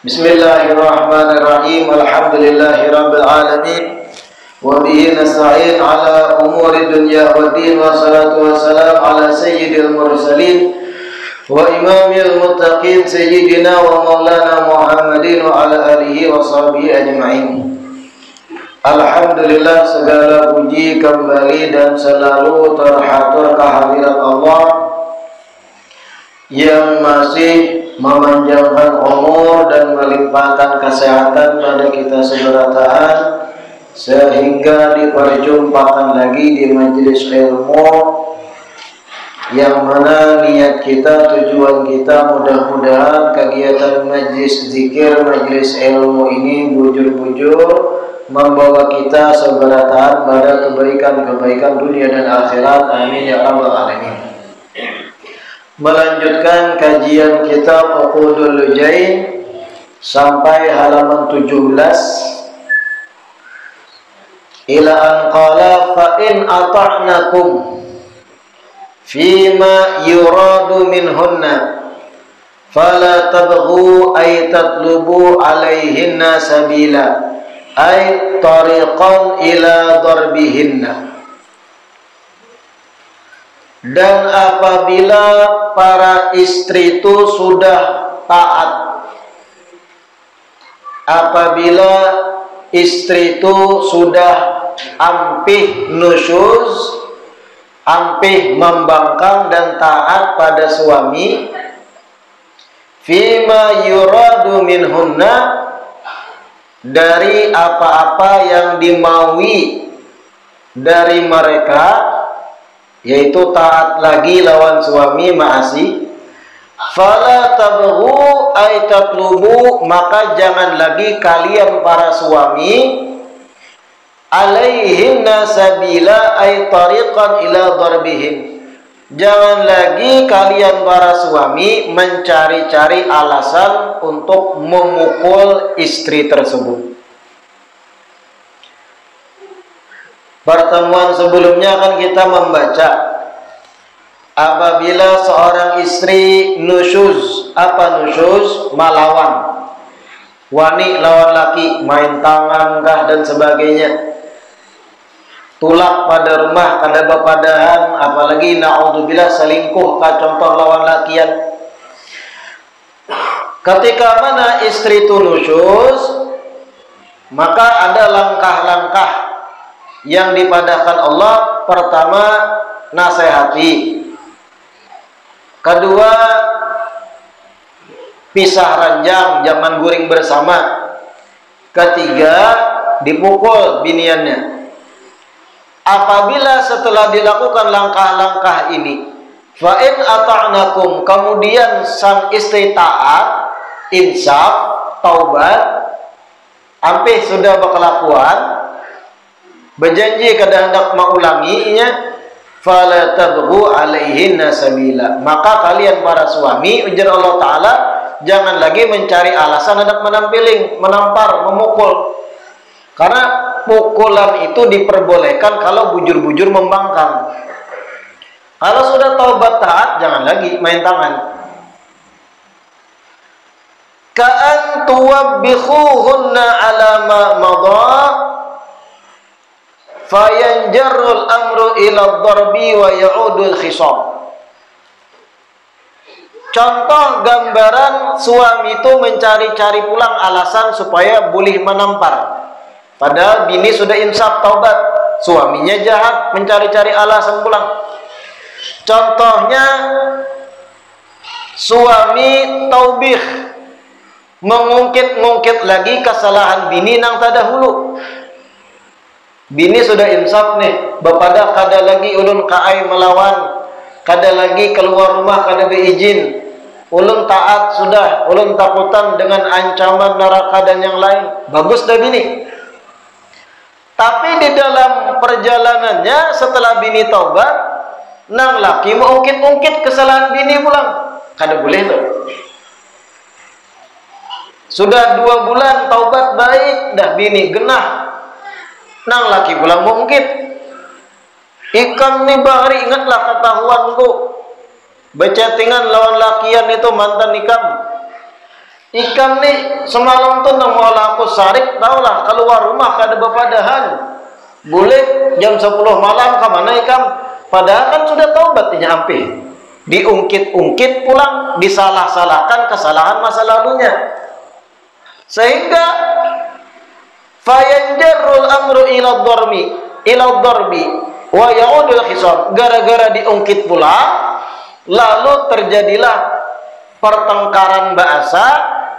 Bismillahirrahmanirrahim. Alhamdulillahirabbil alamin. Wa bihi nasta'in ala umuri dunya waddin, wa salatu wassalam ala sayyidil mursalin wa imamil muttaqin sayyidina wa maulana Muhammadin wa ala alihi wa sahbihi ajma'in. Alhamdulillah, segala puji kembali dan selalu terhatur kehadirat Allah yang masih memanjangkan umur dan melimpahkan kesehatan pada kita seberataan, sehingga diperjumpakan lagi di majelis ilmu yang mana niat kita, tujuan kita, mudah-mudahan kegiatan majelis zikir, majelis ilmu ini bujur-bujur membawa kita seberataan pada kebaikan-kebaikan dunia dan akhirat. Amin ya rabbal alamin. Melanjutkan kajian kitab Uqudul Lujain sampai halaman 17. Ila an qala fa in ata'nakum fima yuradu minhunna fala tabghu ay tatlubu alaihinna sabila ay tariqan ila darbihinna. Dan apabila para istri itu sudah taat, apabila istri itu sudah ampih nusyuz, ampih membangkang dan taat pada suami, fima yuradu minhunna, dari apa-apa yang dimaui dari mereka, yaitu taat lagi lawan suami, maasi, fala tabghu ay tatlubu, maka jangan lagi kalian para suami, alaihinna sabila ay tariqan ila darbihin, jangan lagi kalian para suami mencari-cari alasan untuk memukul istri tersebut. Pertemuan sebelumnya kan kita membaca apabila seorang istri nusyuz. Apa nusyuz? Malawan, wani lawan laki, main tangan kah dan sebagainya, tulak pada rumah kada bepadahan, apalagi naudzubillah selingkuh kah contoh lawan lakian. Ketika mana istri itu nusyuz, maka ada langkah-langkah yang dipadahkan Allah. Pertama, nasihati. Kedua, pisah ranjang, jangan guring bersama. Ketiga, dipukul biniannya. Apabila setelah dilakukan langkah-langkah ini, fa in ata'nakum, kemudian sang istri taat, insaf, taubat, ampih sudah berkelakuan, berjanji kada hendak mengulanginya, fala tabghu alaihinna sabila, maka kalian para suami, ujar Allah Ta'ala, jangan lagi mencari alasan hendak menampiling, menampar, memukul. Karena pukulan itu diperbolehkan kalau bujur-bujur membangkang. Kalau sudah taubat taat, jangan lagi main tangan. Ka'an tuwabbikhuhunna ala ma madha fayanjarul amru ila darbi wa ya'udul khisam. Contoh gambaran suami itu mencari-cari pulang alasan supaya boleh menampar, padahal bini sudah insaf taubat, suaminya jahat, mencari-cari alasan pulang. Contohnya suami taubih, mengungkit-ungkit lagi kesalahan bini nang terdahulu. Bini sudah insaf nih, bapada kada lagi ulun kaai melawan, kada lagi keluar rumah kada beizin, ulun taat sudah, ulun takutan dengan ancaman neraka dan yang lain. Bagus dah bini. Tapi di dalam perjalanannya setelah bini taubat, nang laki mengungkit-ungkit kesalahan bini pulang, kada boleh tuh. Sudah 2 bulan taubat baik, dah bini genah, nang laki pulang mengungkit. Ikan ni bahari, ingatlah ketahuanku, Becettingan lawan lakian itu mantan ikam. Ikam nih semalam tuh nang mau laku sarik, taulah keluar rumah kada bepadahan. Boleh jam 10 malam ke mana ikam? Padahal kan sudah taubatnya ampih. Diungkit-ungkit pulang, disalah-salahkan kesalahan masa lalunya. Sehingga fayanjarul amru ila dharbi wa yaudul khisam. Gara-gara diungkit pula, lalu terjadilah pertengkaran bahasa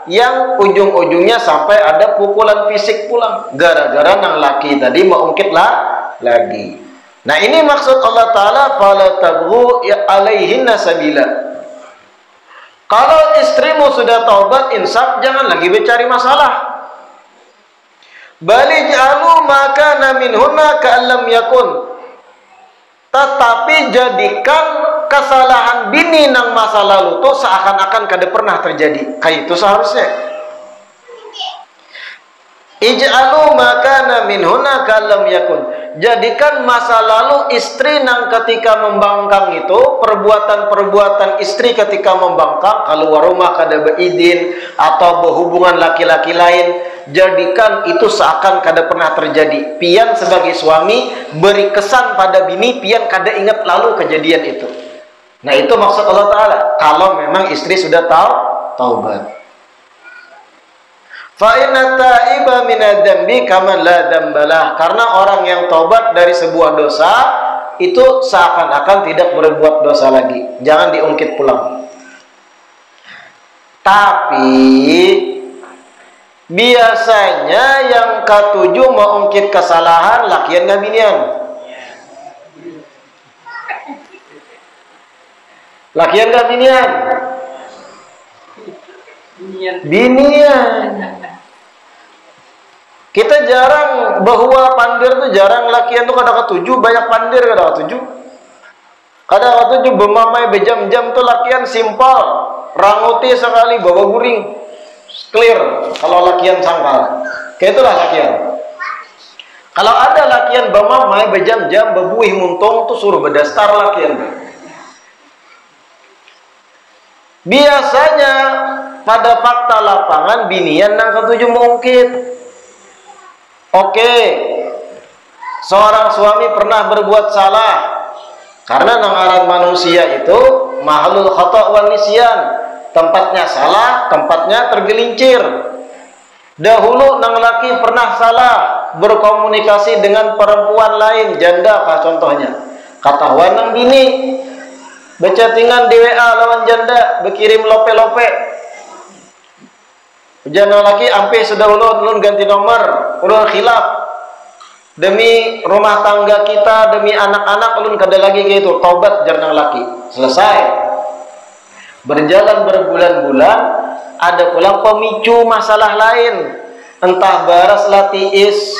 yang ujung-ujungnya sampai ada pukulan fisik pulang. Gara-gara nang laki tadi mengungkit lagi. Nah ini maksud Allah Ta'ala, fala tabghu alaihinna sabila. Kalau istrimu sudah taubat, insaf, jangan lagi mencari masalah. Bali ja'alu makana minhunna ka'allam yakun. Tetapi jadikan kesalahan bini nang masa lalu tuh seakan-akan kada pernah terjadi. Kayak itu seharusnya. Ij'alu makana minhunna ka'allam yakun. Jadikan masa lalu istri nang ketika membangkang itu, perbuatan-perbuatan istri ketika membangkang, keluar rumah kada beizin atau berhubungan laki-laki lain, jadikan itu seakan kada pernah terjadi. Pian sebagai suami beri kesan pada bini, pian kada ingat lalu kejadian itu. Nah itu maksud Allah Ta'ala, kalau memang istri sudah taubat. Fa inna ta'iba minadz-dzambi kaman la dzambalah. Karena orang yang taubat dari sebuah dosa itu seakan-akan tidak berbuat dosa lagi. Jangan diungkit pulang. Tapi biasanya yang ketujuh mengungkit kesalahan lakian gak binian. Lakian gak binian? Binian. Kita jarang bahwa pandir tuh jarang, lakian tuh kadang ketujuh, banyak pandir kadang ketujuh. Kadang ketujuh bemamai bejam-jam tuh lakian simpel, ranguti sekali bawa guring, clear. Kalau lakian sangkal, kayak itulah lakian. Kalau ada lakian bemamai bejam-jam bebuih muntung tuh suruh bedastar lakian. Biasanya pada fakta lapangan binian nang ketujuh mungkit. Oke, seorang suami pernah berbuat salah, karena nangaran manusia itu mahalul khata' wal nisyan, tempatnya salah, tempatnya tergelincir. Dahulu nang laki pernah salah berkomunikasi dengan perempuan lain, janda kah contohnya, katahuan nang bini bechattingan di WA lawan janda, berkirim lope-lope. Janda laki ampe sudah ulun ganti nomor, ulun khilaf. Demi rumah tangga kita, demi anak-anak, ulun kada lagi kayak itu. Taubat jarang laki. Selesai. Berjalan berbulan-bulan, ada pula pemicu masalah lain. Entah baras latiis.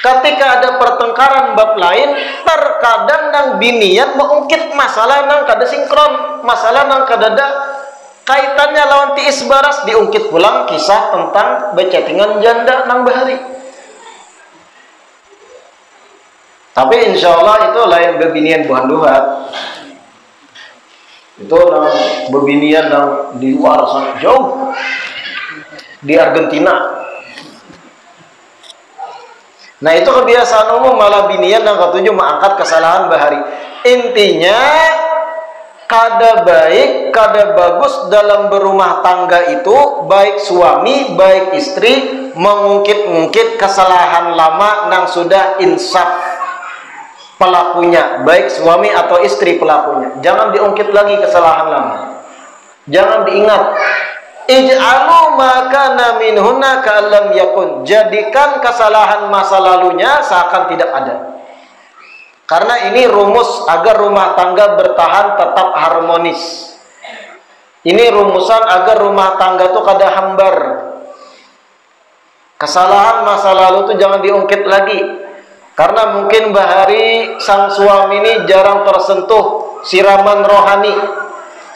Ketika ada pertengkaran bab lain, terkadang nang binian mengungkit masalah nang kada sinkron, masalah nang kada ada kaitannya lawan tiis baras, diungkit pulang kisah tentang bechattingan janda nang bahari. Tapi insya Allah itu lain bebinian buhan duhat. Itu nang bebinian nang di luar sana jauh di Argentina. Nah itu kebiasaan umum, malah binian nang ketujuh mengangkat kesalahan bahari. Intinya kada baik, kada bagus dalam berumah tangga itu, baik suami, baik istri, mengungkit-ungkit kesalahan lama nang sudah insaf pelakunya, baik suami atau istri pelakunya. Jangan diungkit lagi kesalahan lama. Jangan diingat. Ij'alu makana minhunna ka'allam yakun. Jadikan kesalahan masa lalunya seakan tidak ada. Karena ini rumus agar rumah tangga bertahan tetap harmonis. Ini rumusan agar rumah tangga tuh kada hambar. Kesalahan masa lalu tuh jangan diungkit lagi. Karena mungkin bahari sang suami ini jarang tersentuh siraman rohani.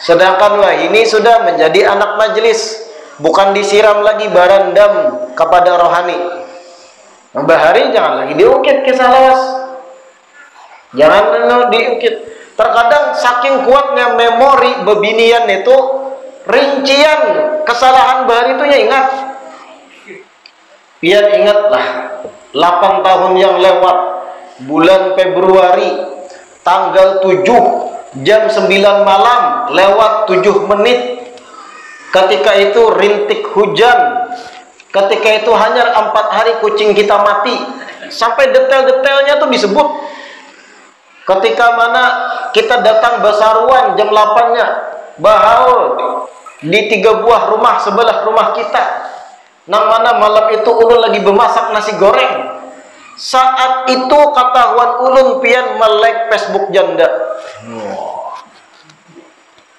Sedangkan wah ini sudah menjadi anak majelis. Bukan disiram lagi barandam kepada rohani. Bahari jangan lagi diungkit kisah lawas. Jangan diungkit. Terkadang saking kuatnya memori bebinian itu, rincian kesalahan bahari itu ingat. Pian ingatlah 8 tahun yang lewat, bulan Februari, tanggal 7, jam 9 malam, lewat 7 menit. Ketika itu rintik hujan. Ketika itu hanya 4 hari kucing kita mati. Sampai detail-detailnya tuh disebut. Ketika mana kita datang Basaruan jam 8-nya, Bahaul di 3 buah rumah sebelah rumah kita. Nang mana malam itu ulun lagi bemasak nasi goreng. Saat itu ketahuan ulun pian melek Facebook janda.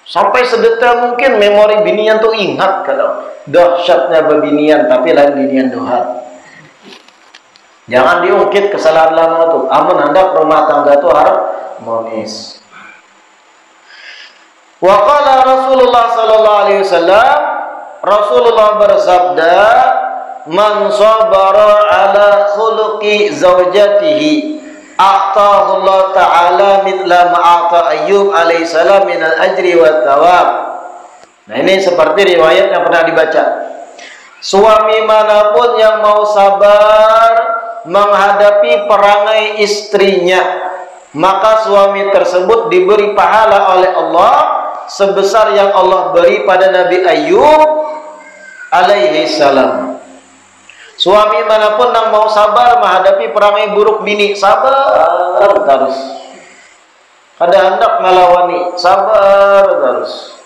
Sampai sedetail mungkin memori binian tuh ingat kalau dahsyatnya bebinian, tapi lain binian dohan. Jangan diungkit kesalahan lama tuh. Amun hendak rumah tangga tuh harmonis. Wa qala Rasulullah sallallahu alaihi wasallam, Rasulullah bersabda, "Man sabara ala khuluqi zaujatihi, a'tahu Allah Ta'ala mithla ma'ata Ayyub alaihissalam minal ajri wa thawab." Nah, ini seperti riwayat yang pernah dibaca. Suami manapun yang mau sabar menghadapi perangai istrinya, maka suami tersebut diberi pahala oleh Allah sebesar yang Allah beri pada Nabi Ayyub alaihi salam. Suami manapun yang mau sabar menghadapi perangai buruk bini, sabar terus. Kada hendak melawani, sabar terus.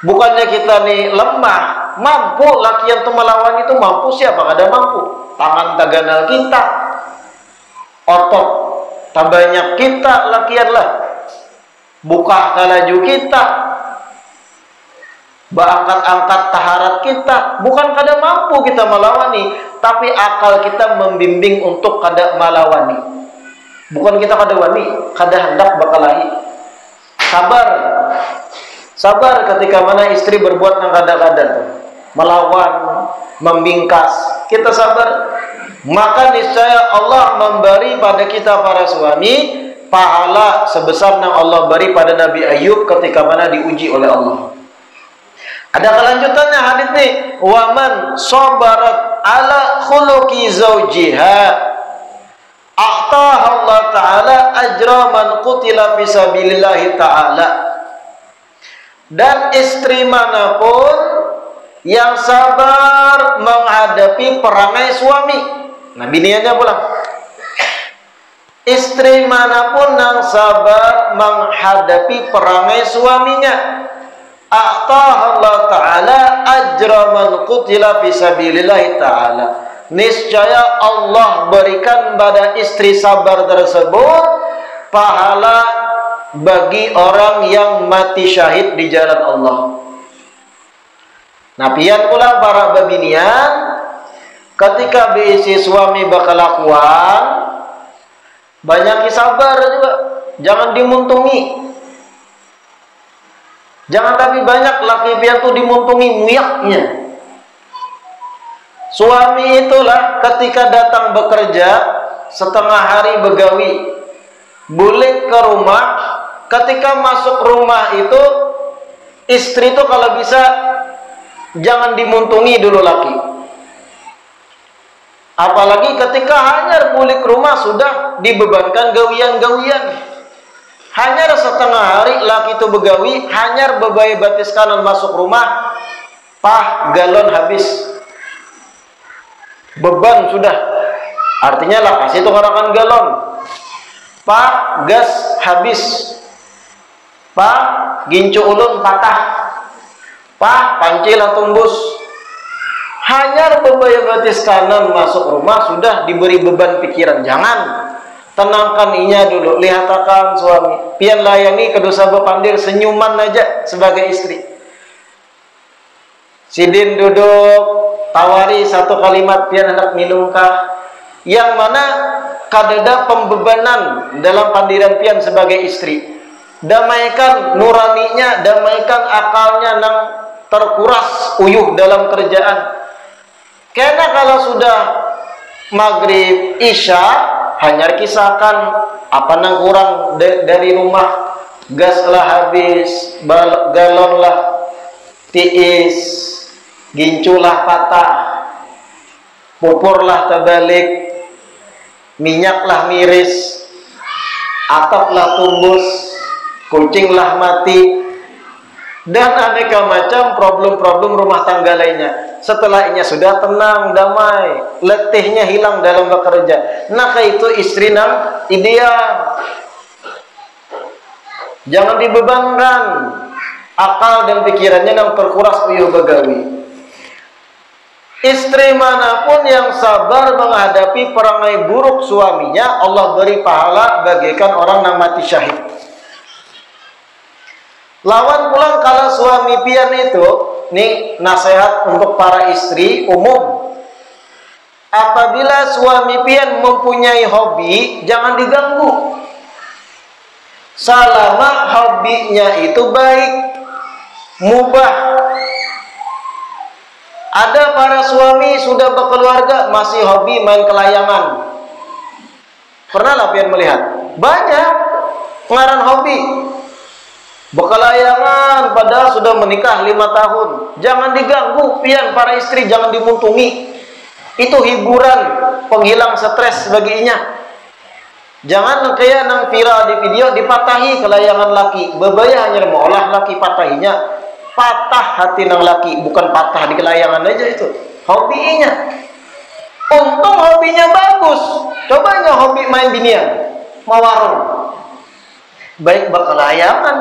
Bukannya kita nih lemah, mampu. Laki yang tuh melawan itu mampu, siapa kada mampu? Tangan tak ganal kita, otot tak banyak kita, lakian lah. Buka kalaju kita, angkat taharat kita, bukan kada mampu kita melawani, tapi akal kita membimbing untuk kada melawani. Bukan kita kada wani, kada hendak bakalahi. Sabar ketika mana istri berbuat yang kada-kada, melawan, membingkas. Kita sabar, maka niscaya Allah memberi pada kita para suami pahala sebesar yang Allah beri pada Nabi Ayyub ketika mana diuji oleh Allah. Ada kelanjutannya hadis nih, waman sabarat ala khuluqi zaujiha, a'taha Allah Ta'ala ajra man qutila fisabilillahi ta'ala. Dan istri manapun yang sabar menghadapi perangai suami. Nah, biniannya pulang. Istri manapun yang sabar menghadapi perangai suaminya, a'taha Allah Ta'ala ajra man qutila fisabilillahi ta'ala. Niscaya Allah berikan pada istri sabar tersebut pahala bagi orang yang mati syahid di jalan Allah. Nah, pian pula para babinian, ketika berisi suami berkelakuan, banyak sabar juga, jangan dimuntungi. Jangan tapi banyak laki pian tuh dimuntungi muyaknya. Suami itulah ketika datang bekerja setengah hari begawi, balik ke rumah, ketika masuk rumah itu istri itu kalau bisa jangan dimuntungi dulu laki. Apalagi ketika hanya balik rumah sudah dibebankan gawian-gawian. Hanya setengah hari laki itu begawi, hanya bebai batis kanan masuk rumah, galon habis. Beban sudah. Artinya lah kasih itu ngarakan galon. Gas habis. Gincu ulun patah. Panci lah tumbus. Hanya bebai batis kanan masuk rumah sudah diberi beban pikiran. Jangan. Tenangkan inya dulu, lihatakan suami. Pian layani kedosa bepandir senyuman aja sebagai istri. Sidin duduk, tawari satu kalimat, pian hendak minumkah? Yang mana kadada pembebanan dalam pandiran pian sebagai istri. Damaikan nuraninya, damaikan akalnya nang terkuras uyuh dalam kerjaan. Karena kalau sudah maghrib isya, hanya kisahkan apa nang kurang dari rumah, gaslah habis, galonlah tiis, ginculah patah, pupurlah terbalik, minyaklah miris, ataplah tumbus, kucinglah mati, dan aneka macam problem-problem rumah tangga lainnya. Setelah ini sudah tenang, damai, letihnya hilang dalam bekerja, maka itu istri nang ideal. Jangan dibebankan akal dan pikirannya nang terkuras uyuh begawi. Istri manapun yang sabar menghadapi perangai buruk suaminya, Allah beri pahala bagaikan orang yang mati syahid. Lawan pulang kalau suami pian itu, nih nasihat untuk para istri umum. Apabila suami pian mempunyai hobi, jangan diganggu. Selama hobinya itu baik, mubah. Ada para suami sudah berkeluarga masih hobi main kelayangan. Pernah lah pian melihat? Banyak pengaran hobi. Berkelayangan padahal sudah menikah 5 tahun. Jangan diganggu pian para istri, jangan dimuntungi. Itu hiburan, penghilang stres baginya. Jangan kayak nang viral di video dipatahi kelayangan laki. Bebaya hanya mengolah laki patahinya. Patah hati nang laki, bukan patah di kelayangan aja itu. Hobinya. Untung hobinya bagus. Cobanya hobi main binian, mau warung. Baik berkelayangan,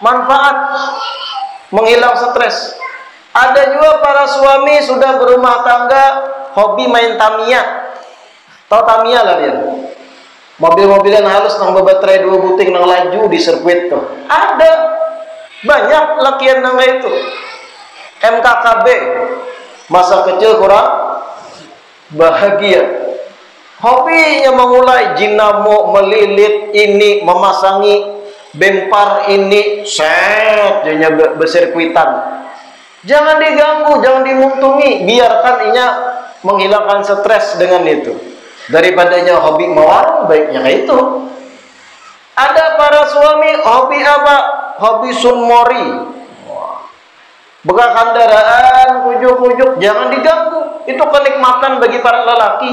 manfaat, menghilang stres. Ada juga para suami sudah berumah tangga, hobi main Tamiya. Tahu Tamiya lah dia? Mobil-mobilan halus nang bebaterai 2 buting nang laju di sirkuit tuh. Ada banyak lakian nang itu. MKKB, masa kecil kurang bahagia. Hobinya memulai jinamo, melilit ini, memasangi bempar ini, set jadinya bersirkuitan. Jangan diganggu, jangan dimuntungi, biarkan inya menghilangkan stres dengan itu. Daripadanya hobi mawar, baiknya kayak itu. Ada para suami hobi apa? Hobi sunmori. Bekas kendaraan, kujuk-kujuk, jangan diganggu. Itu kenikmatan bagi para lelaki.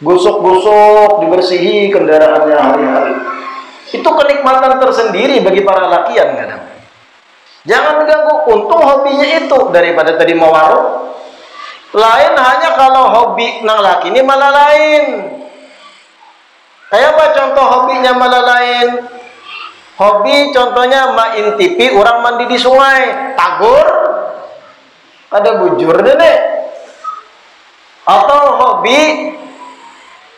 Gosok-gosok, dibersihi kendaraannya hari-hari. Itu kenikmatan tersendiri bagi para lakian kadang. Jangan diganggu, untung hobinya itu daripada tadi mau warung. Lain hanya kalau hobi nang laki ini malah lain. Kayak apa contoh hobinya malah lain? Hobi contohnya main TV, orang mandi di sungai, tagur, ada bujur deh. Atau hobi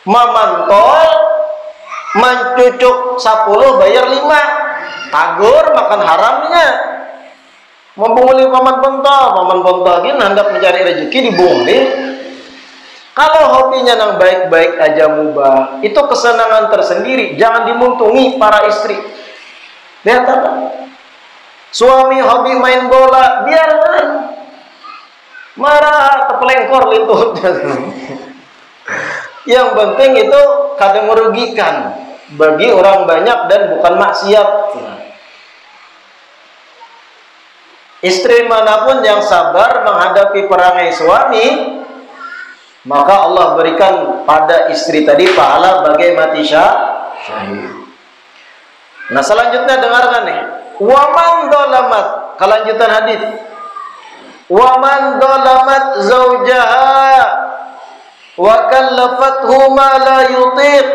mamantol, mencucuk 10 bayar 5, tagur makan haramnya. Membunguli paman pentol gini hendak mencari rezeki dibunguli. Kalau hobinya nang baik-baik aja mubah, itu kesenangan tersendiri. Jangan dimuntungi para istri. Lihat apa? Suami hobi main bola, biarkan. Marah, terpelengkor lintut. Yang penting itu kadang merugikan bagi orang banyak dan bukan maksiat. Istri manapun yang sabar menghadapi perangai suami, maka Allah berikan pada istri tadi pahala bagai mati syahid. Nah selanjutnya dengarkan nih. Waman dolamat, kelanjutan hadis. Waman dolamat zaujaha wa kallafathu ma la yutiq.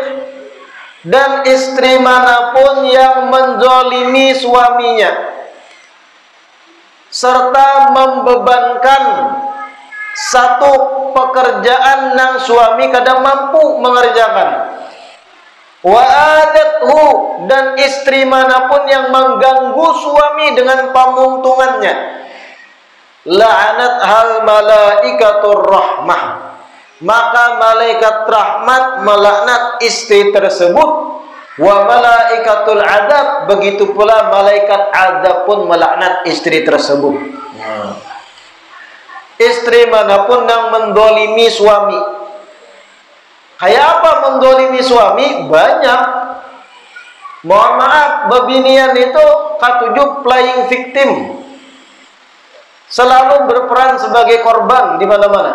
Dan istri manapun yang menzalimi suaminya serta membebankan satu pekerjaan yang suami kadang mampu mengerjakan. Wa adathu, dan istri manapun yang mengganggu suami dengan pamuntungannya, la'anat hal malaikatur rahmah, maka malaikat rahmat melaknat istri tersebut. Wa malaikatul adab, begitu pula malaikat adab pun melaknat istri tersebut. Istri manapun yang mendolimi suami. Kayak apa mendolimi suami? Banyak. Mohon maaf, bebinian itu katujuh playing victim, selalu berperan sebagai korban di mana-mana.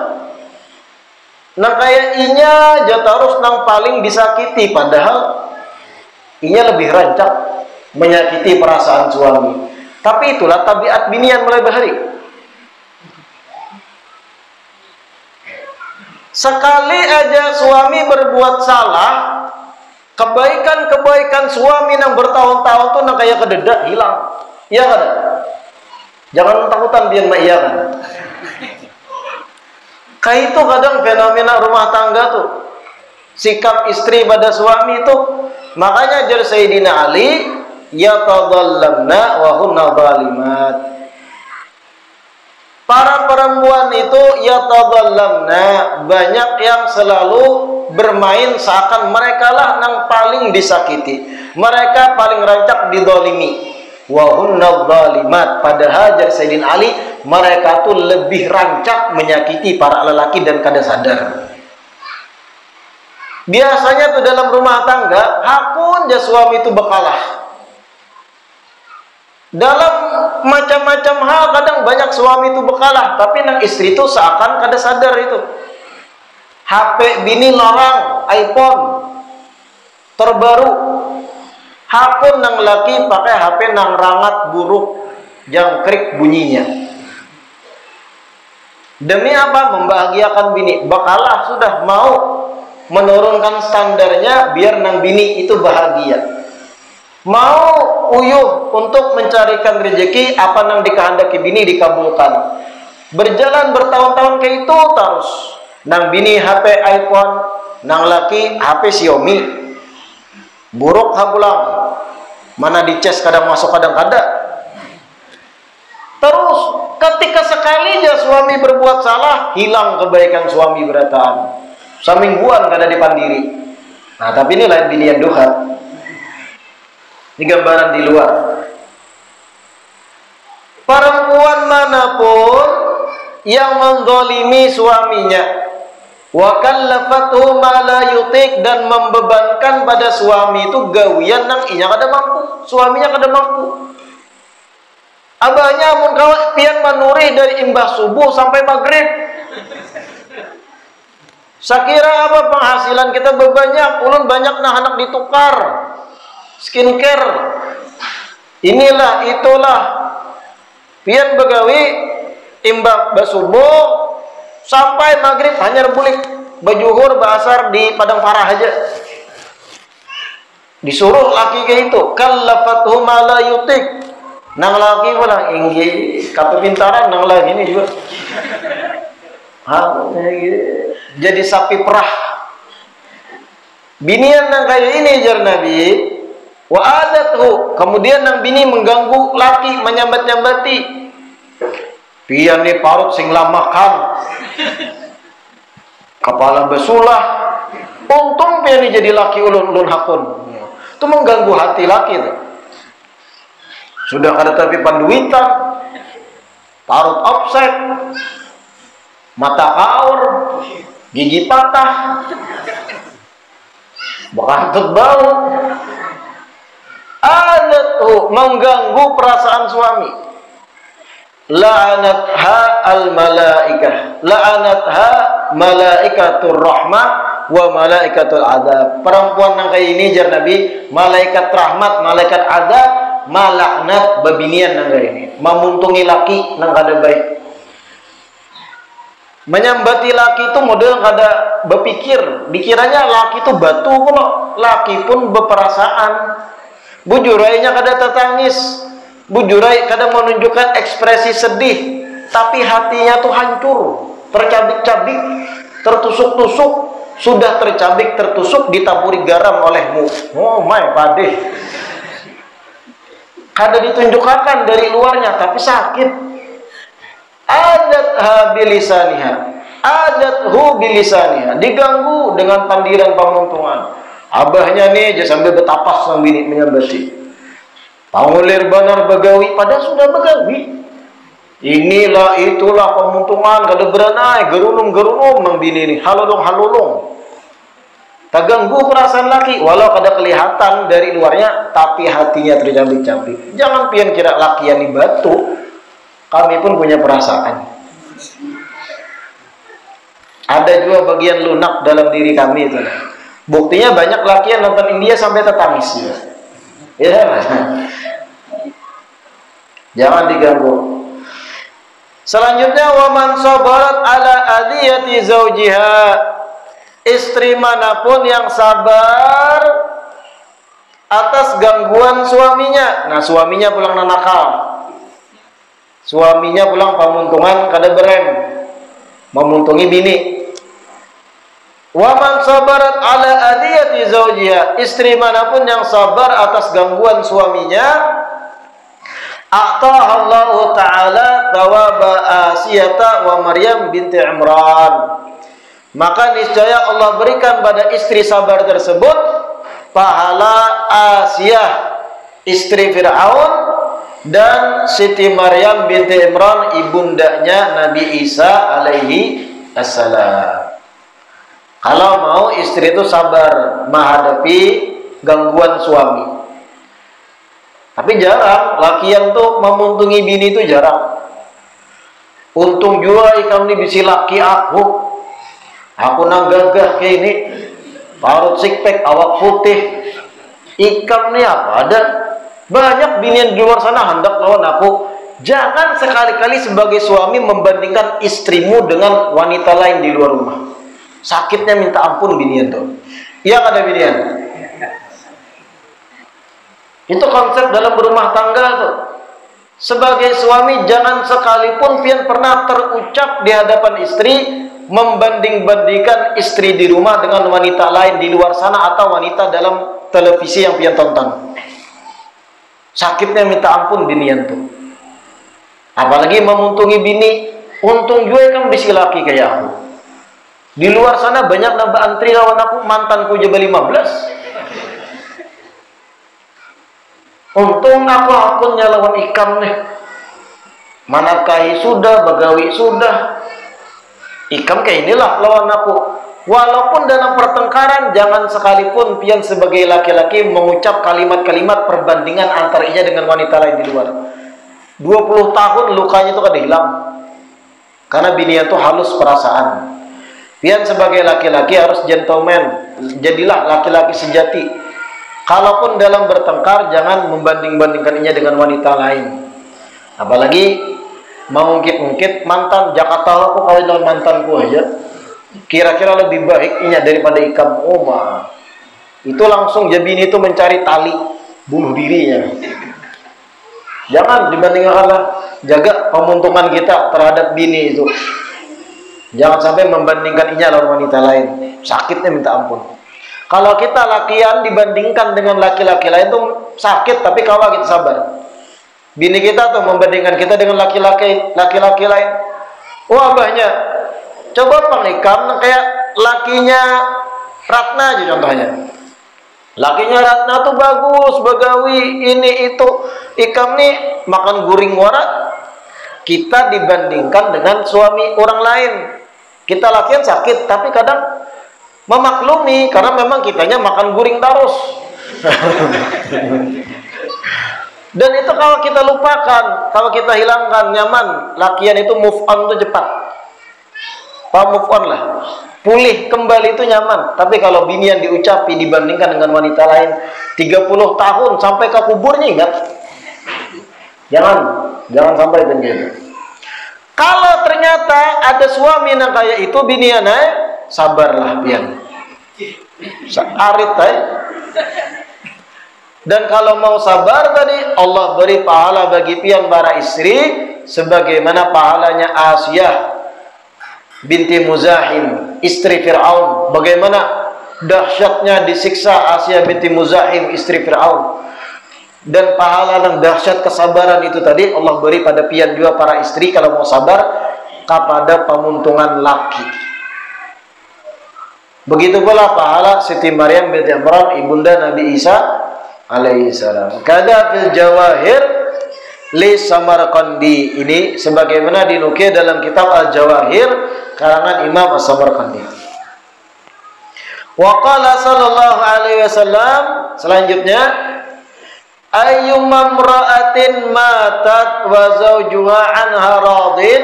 Nah kayak inya terus nang paling disakiti, padahal inya lebih rancak menyakiti perasaan suami. Tapi itulah tabiat binian mulai bahari. Sekali aja suami berbuat salah, kebaikan-kebaikan suami yang bertahun-tahun tuh nang kayak kededak hilang. Iya kan? Jangan takutan biar mak iya kan. Kayak itu kadang fenomena rumah tangga tuh. Sikap istri pada suami itu. Makanya jar Sayyidina Ali, yatadallamna wa hunna zalimat. Para perempuan itu yatadallamna, banyak yang selalu bermain seakan mereka lah yang paling disakiti. Mereka paling rancak didolimi. Wa hunna zalimat. Padahal jar Sayyidina Ali, mereka tuh lebih rancak menyakiti para lelaki dan kada sadar. Biasanya tuh dalam rumah tangga, hakun ya suami itu bekalah. Dalam macam-macam hal kadang banyak suami itu bekalah, tapi nang istri itu seakan kada sadar itu. HP bini larang, iPhone terbaru. Hakun nang laki pakai HP nang rangat buruk, jangkrik bunyinya. Demi apa? Membahagiakan bini. Bakalah sudah mau menurunkan standarnya biar nang bini itu bahagia. Mau uyuh untuk mencarikan rezeki apa nang dikehendaki bini dikabulkan. Berjalan bertahun-tahun kayak itu terus. Nang bini HP iPhone, nang laki HP Xiaomi. Buruk habulang. Mana dicas kadang masuk kadang kada. Terus ketika sekali aja suami berbuat salah, hilang kebaikan suami berataan. Samingguan kada dipandiri. Nah, tapi ini lain binian duha. Ini gambaran di luar. Perempuan manapun yang menzalimi suaminya, wa kallafathu ma la yutik, dan membebankan pada suami itu gawian nang inya kada mampu, suaminya kada mampu. Abahnya mun kau pian manuri dari imbah subuh sampai maghrib. Sakira apa penghasilan kita berbanyak, ulun banyak nah anak ditukar. Skincare. Inilah itulah. Pian begawi imbah basubuh sampai maghrib hanya rebulik bajuhur basar di padang farah aja. Disuruh laki kayak itu, kallafathu ma la yutik. Nang laki pula inggi kapintaran nang laki ini juga. Jadi sapi perah. Binian nang kayak ini jar Nabi, wa adathu, kemudian nang bini mengganggu laki, menyambat-nyambati. Pian ni parut sing lamakan. Kepala besulah. Untung pian ni jadi laki ulun-ulun hakun. Itu mengganggu hati laki itu. Sudah kada tapi panduitan, parut offset, mata kaur, gigi patah, berantut bau. Adathu, mengganggu perasaan suami. La'anatha al-malaikah, la'anatha malaikatur rahmah wa malaikatul adab. Perempuan yang kayak ini jar Nabi, malaikat rahmat, malaikat adab malaknat babinian nang kayak ini, memuntungi laki nang kada baik. Menyambati laki itu model kada berpikir, dikiranya laki itu batu kok, laki pun berperasaan. Bujurainya kada tertangis, bujurai kada menunjukkan ekspresi sedih, tapi hatinya tuh hancur, tercabik-cabik, tertusuk-tusuk, sudah tercabik, tertusuk, ditaburi garam olehmu. Oh my padeh. Kada ditunjukkan dari luarnya, tapi sakit. Adatha bilisaniha, adathu bilisaniha, diganggu dengan pandiran pamuntungan. Abahnya nih aja sambil betapas sang bini menyambati. Pangulir banar begawi, padahal sudah begawi. Inilah itulah pemuntungan kada beranai, gerunum-gerunum nang bini ini, halulung-halulung. Tak ganggu perasaan laki, walau kada kelihatan dari luarnya, tapi hatinya tercabik-cabik. Jangan pian kira lakian ini batu. Kami pun punya perasaan. Ada juga bagian lunak dalam diri kami itu. Buktinya banyak laki yang nonton India sampai tertangis juga. Ya, jangan diganggu. Selanjutnya, waman sabarat ala adiyati zaujiha. Istri manapun yang sabar atas gangguan suaminya. Nah, suaminya pulang nakal, suaminya pulang pamuntungan kada berem, memuntungi bini. Waman sabarat ala adiyati zaujiha. Istri manapun yang sabar atas gangguan suaminya, a'tahallahu ta'ala thawaba Asiyata wa Maryam binti Imran. Maka niscaya Allah berikan pada istri sabar tersebut pahala Asiyah istri Fir'aun dan Siti Maryam binti Imran ibundanya Nabi Isa alaihi assalam. Kalau mau istri itu sabar menghadapi gangguan suami. Tapi jarang laki yang tuh memuntungi bini itu jarang. Untung juga ikam ini bisi laki aku nang gagah kayak ini, parut sikpek, awak putih. Ikam nih apa ada banyak binian di luar sana hendak lawan aku. Jangan sekali-kali sebagai suami membandingkan istrimu dengan wanita lain di luar rumah. Sakitnya minta ampun binian tuh. Iya kada binian? Itu konsep dalam berumah tangga tuh. Sebagai suami jangan sekalipun pian pernah terucap di hadapan istri membanding-bandingkan istri di rumah dengan wanita lain di luar sana atau wanita dalam televisi yang pian tonton. Sakitnya minta ampun binian tuh. Apalagi memuntungi bini. Untung juga kan bisi laki kayak aku. Di luar sana banyak nambah antri lawan aku, mantanku juga 15. Untung aku lawan ikam nih. Manakahi sudah, bagawi sudah. Ikam kayak inilah lawan aku. Walaupun dalam pertengkaran jangan sekalipun pian sebagai laki-laki mengucap kalimat-kalimat perbandingan antara ia dengan wanita lain di luar. 20 tahun lukanya itu kan hilang. Karena binian itu halus perasaan. Pian sebagai laki-laki harus gentleman. Jadilah laki-laki sejati. Kalaupun dalam bertengkar jangan membanding-bandingkan ia dengan wanita lain. Apalagi mengungkit-ungkit mantan. Jakarta aku kawin dengan mantanku aja. Kira-kira lebih baik inya daripada ikam. Itu langsung bini itu mencari tali bunuh dirinya. Jangan dibandingkan, jaga pemuntungan kita terhadap bini itu. Jangan sampai membandingkan inya lawan wanita lain. Sakitnya minta ampun. Kalau kita lakian dibandingkan dengan laki-laki lain itu sakit, tapi kalau kita sabar. Bini kita tuh membandingkan kita dengan laki-laki lain. Wah banyak. Coba pengikam kayak lakinya Ratna aja contohnya. Lakinya Ratna tuh bagus, bagawi, ini itu. Ikam nih makan guring warak. Kita dibandingkan dengan suami orang lain. Kita lakian sakit, tapi kadang memaklumi karena memang kitanya makan guring terus. Dan itu kalau kita lupakan, kalau kita hilangkan, nyaman. Lakian itu move on tuh cepat. Move on lah. Pulih kembali itu nyaman. Tapi kalau bini yang diucapi dibandingkan dengan wanita lain 30 tahun sampai ke kuburnya, ingat. Jangan sampai begitu. Kalau ternyata ada suami yang kayak itu biniana, sabarlah pian. Arit Dan kalau mau sabar tadi, Allah beri pahala bagi pian para istri sebagaimana pahalanya Asiyah binti Muzahim, istri Fir'aun. Bagaimana dahsyatnya disiksa Asiyah binti Muzahim, istri Fir'aun. Dan pahala dan dahsyat kesabaran itu tadi Allah beri pada pian juga para istri kalau mau sabar kepada pemuntungan laki. Begitu pula pahala Siti Maryam binti Imran, ibunda Nabi Isa alaihi salam. Kada fil Jawahir li Samarqandi, ini sebagaimana dinukil dalam kitab Al-Jawahir karangan Imam As-Samarqandi. Wa qala sallallahu alaihi wasallam selanjutnya, ayyumma imra'atin matat wa zawjuha anha radin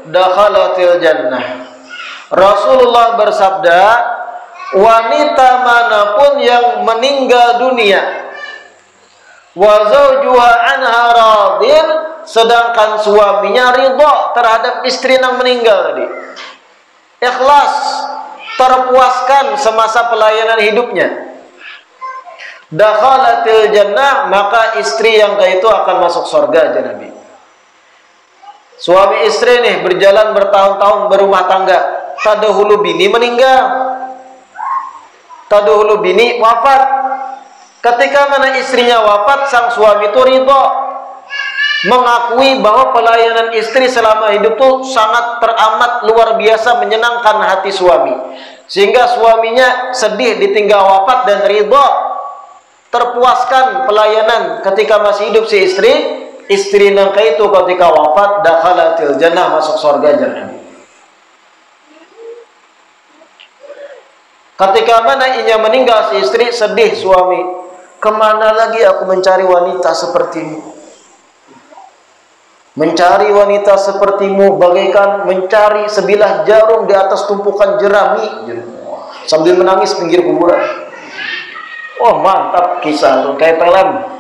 dakhalatil jannah. Rasulullah bersabda, wanita manapun yang meninggal dunia wa zawjuha anha radin, sedangkan suaminya ridha terhadap istri yang meninggal tadi, ikhlas, terpuaskan semasa pelayanan hidupnya, dakhalatil jannah, maka istri yang kayak itu akan masuk surga aja Nabi. Suami istri nih berjalan bertahun-tahun berumah tangga, tadahulu bini meninggal, tadahulu bini wafat. Ketika mana istrinya wafat, sang suami itu ridha, mengakui bahwa pelayanan istri selama hidup itu sangat teramat luar biasa menyenangkan hati suami, sehingga suaminya sedih ditinggal wafat dan ridha, terpuaskan pelayanan ketika masih hidup si istri. Istri nangka itu ketika wafat dakhalatil jannah, masuk surga jannah. Ketika mana inya meninggal si istri, sedih suami, kemana lagi aku mencari wanita sepertimu? Mencari wanita sepertimu bagaikan mencari sebilah jarum di atas tumpukan jerami, sambil menangis pinggir kuburan. Oh mantap kisah tuh, kayak film.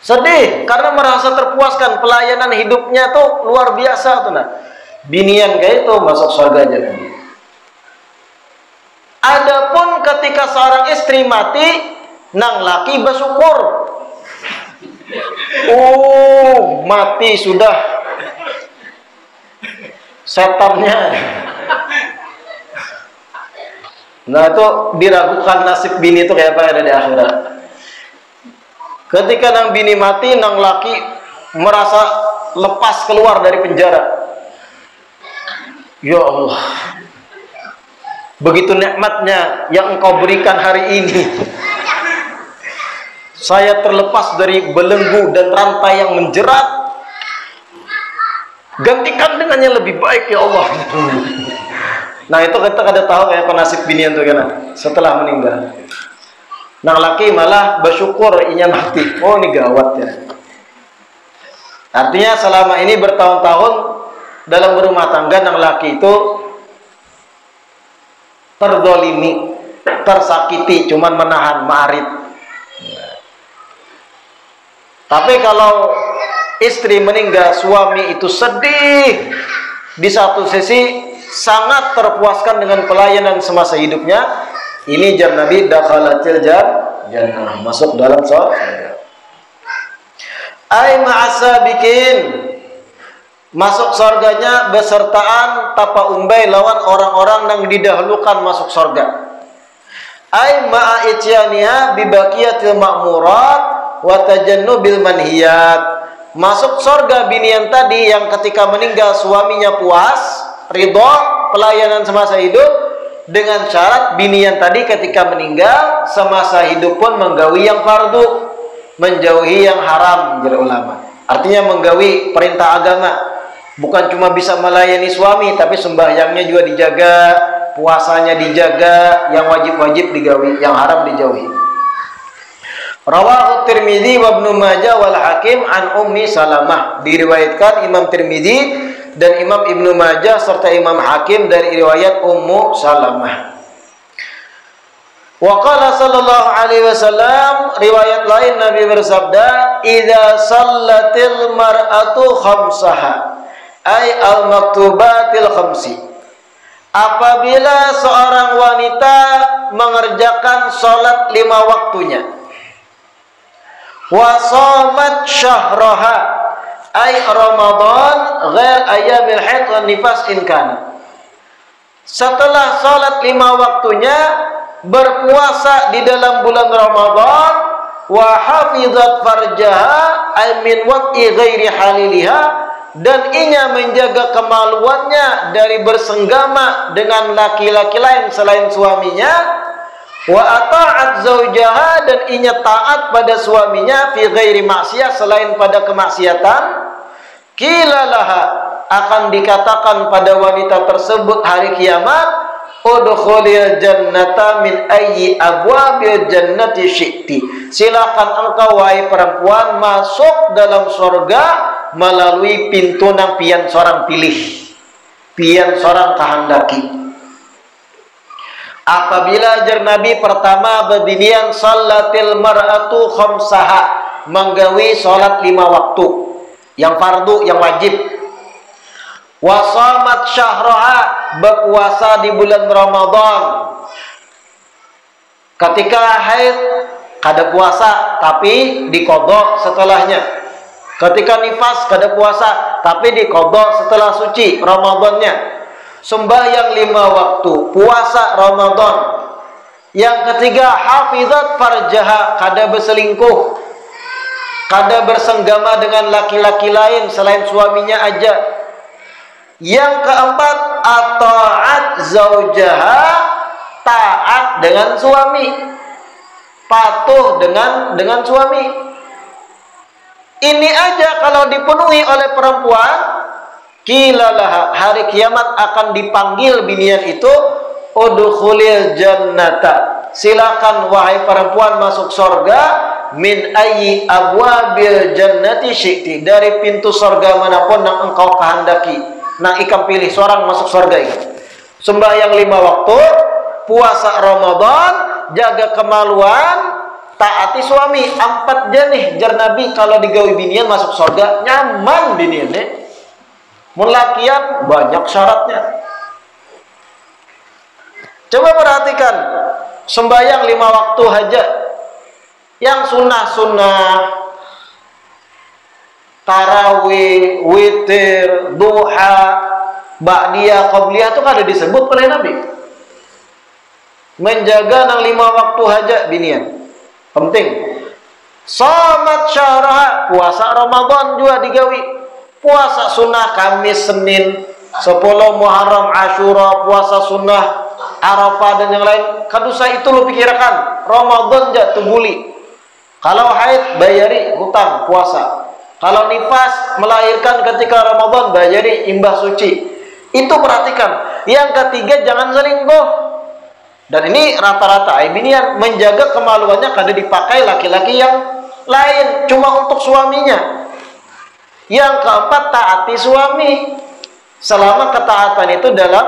Sedih karena merasa terpuaskan, pelayanan hidupnya tuh luar biasa tuh nah. Binian kayak itu masuk surga aja nanti. Adapun ketika seorang istri mati, nang laki bersyukur. Oh, mati sudah setannya. Nah itu diragukan nasib bini itu kayak apa ada di akhirat. Ketika nang bini mati, nang laki merasa lepas keluar dari penjara. Ya Allah, begitu nikmatnya yang engkau berikan hari ini. Saya terlepas dari belenggu dan rantai yang menjerat. Gantikan dengan yang lebih baik ya Allah. Nah itu kita kada tahu kayak nasib binian tuh kan setelah meninggal. Nang laki malah bersyukur inya mati. Oh ini gawat ya. Artinya selama ini bertahun-tahun dalam berumah tangga, nang laki itu terzolimi, tersakiti, cuman menahan marit. Tapi kalau istri meninggal, suami itu sedih. Di satu sisi sangat terpuaskan dengan pelayanan semasa hidupnya. Ini jam Nabi dakhalatil jannah, masuk dalam surga. Ai ma'asabikin, masuk surganya besertaan tapa umbai lawan orang-orang yang didahulukan masuk surga. Ai ma'aityaniya bibaqiyatil ma'murat wa tajannubil manhiyat. Masuk surga binian tadi yang ketika meninggal suaminya puas, ridha, pelayanan semasa hidup, dengan syarat binian tadi ketika meninggal semasa hidup pun menggawi yang fardu, menjauhi yang haram, jere ulama. Artinya menggawi perintah agama, bukan cuma bisa melayani suami, tapi sembahyangnya juga dijaga, puasanya dijaga, yang wajib-wajib digawi, yang haram dijauhi. Rawahu Tirmidzi wa Ibnu Majah wal Hakim an Ummi Salamah, diriwayatkan Imam Tirmidzi dan Imam Ibnu Majah serta Imam Hakim dari riwayat Ummu Salamah. Wa qala sallallahu alaihi wasallam, riwayat lain Nabi bersabda, idza sallatil mar'atu khamsaha, ay al-maktubatil khamsi. Apabila seorang wanita mengerjakan salat 5 waktunya, wa shamat syahraha, ay Ramadan ghair ayyamil haid wan nifas in kana. Setelah salat 5 waktunya, berpuasa di dalam bulan Ramadan, wa hafizat farjaha ay min waqi ghairi haliliha, dan inya menjaga kemaluannya dari bersenggama dengan laki-laki lain selain suaminya, wa ata'at zaujaha, dan inya taat pada suaminya fi ghairi maksiyah, selain pada kemaksiatan, qilalaha, akan dikatakan pada wanita tersebut hari kiamat, udkhulil jannata min ayyi abwabil jannati syi'ti. Silakan engkau wahai perempuan masuk dalam surga melalui pintu nang pian seorang pilih, pian seorang kehendaki. Apabila jar Nabi pertama bebinian salatil mar'atu khamsaha, menggawi salat 5 waktu yang fardu, yang wajib. Wasamat syahraha, berpuasa di bulan Ramadan. Ketika haid kada puasa tapi diqadha setelahnya. Ketika nifas kada puasa tapi diqadha setelah suci Ramadannya. Sembahyang 5 waktu, puasa Ramadan. Yang ketiga, hafizat farjaha, kada berselingkuh, kada bersenggama dengan laki-laki lain selain suaminya aja. Yang keempat, ata'at zaujaha, taat dengan suami, patuh dengan suami. Ini aja kalau dipenuhi oleh perempuan, kilalah hari kiamat akan dipanggil binian itu, udkhulil jannata, silakan wahai perempuan masuk surga, min ayyi abwabil jannati syi'ti, dari pintu surga manapun yang engkau kehendaki. Nah, ikam pilih seorang masuk surga ini. Sembahyang 5 waktu, puasa Ramadan, jaga kemaluan, taati suami. 4 jenis jar Nabi kalau digawi binian masuk surga, nyaman binian deh. Melakian banyak syaratnya. Coba perhatikan sembahyang 5 waktu aja. Yang sunnah-sunnah, tarawih, witir, duha, ba'diyah, qabliyah itu kada disebut oleh Nabi. Menjaga nang 5 waktu aja binian. Penting. Shamat syahraha, puasa Ramadan juga digawi. Puasa sunnah Kamis, Senin, 10 Muharram, Asyura, puasa sunnah Arafah dan yang lain. Kadusa itu lu pikirkan. Ramadan jatuh buli. Kalau haid bayari hutang puasa. Kalau nifas melahirkan ketika Ramadan bayari imbah suci. Itu perhatikan. Yang ketiga, jangan selingkuh. Dan ini rata-rata binian menjaga kemaluannya kada dipakai laki-laki yang lain, cuma untuk suaminya. Yang keempat, taati suami. Selama ketaatan itu dalam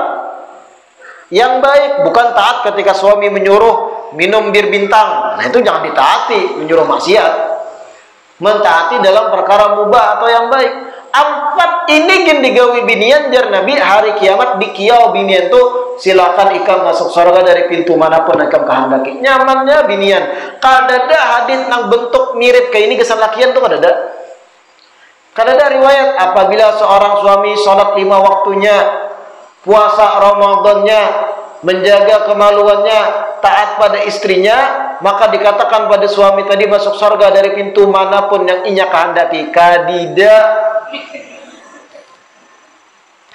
yang baik, bukan taat ketika suami menyuruh minum bir bintang. Nah, itu jangan ditaati, menyuruh maksiat. Mentaati dalam perkara mubah atau yang baik. 4 ini gin digawi binian jar Nabi hari kiamat di kiau binian tuh, silakan ikam masuk surga dari pintu manapun ikam kehendaki. Nyamannya binian. Kadada hadis nang bentuk mirip kayak ini kesan lakian tuh kadada. Kadada riwayat apabila seorang suami sholat 5 waktunya, puasa Ramadannya, menjaga kemaluannya, taat pada istrinya, maka dikatakan pada suami tadi masuk surga dari pintu manapun yang inya kehendaki. Kadida.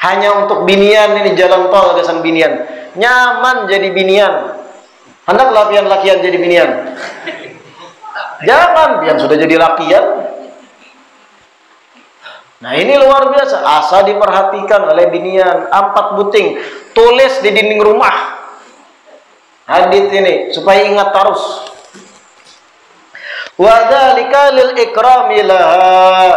Hanya untuk binian ini jalan tol kesan binian. Nyaman jadi binian. Hendak lakian-lakian jadi binian. Jangan biar sudah jadi lakian. Nah, ini luar biasa. Asa diperhatikan oleh binian. 4 buting. Tulis di dinding rumah hadits ini supaya ingat terus. Wa dzalika lil ikrami laha,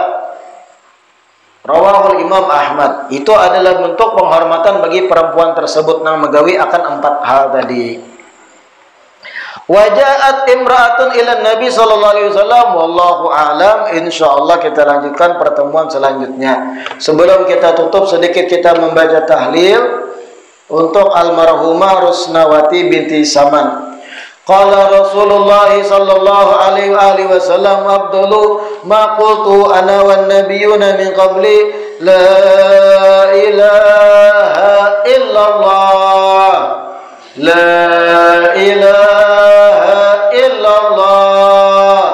rawahul Imam Ahmad. Itu adalah bentuk penghormatan bagi perempuan tersebut nang megawi akan 4 hal tadi. Wajaat imra'atun ila Nabi sallallahu alaihi wasallam, wallahu a'lam. Insyaallah kita lanjutkan pertemuan selanjutnya. Sebelum kita tutup, sedikit kita membaca tahlil untuk almarhumah Rusnawati binti Saman. Qala Rasulullah sallallahu alaihi wasallam, afdalu ma qultu ana wan nabiyyuna min qabli, la ilaha illallah, la ilaha illallah,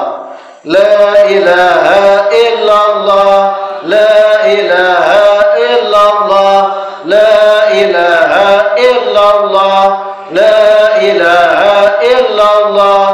la ilaha illallah, la ilaha illallah, la ilaha illallah, la ilaha illallah,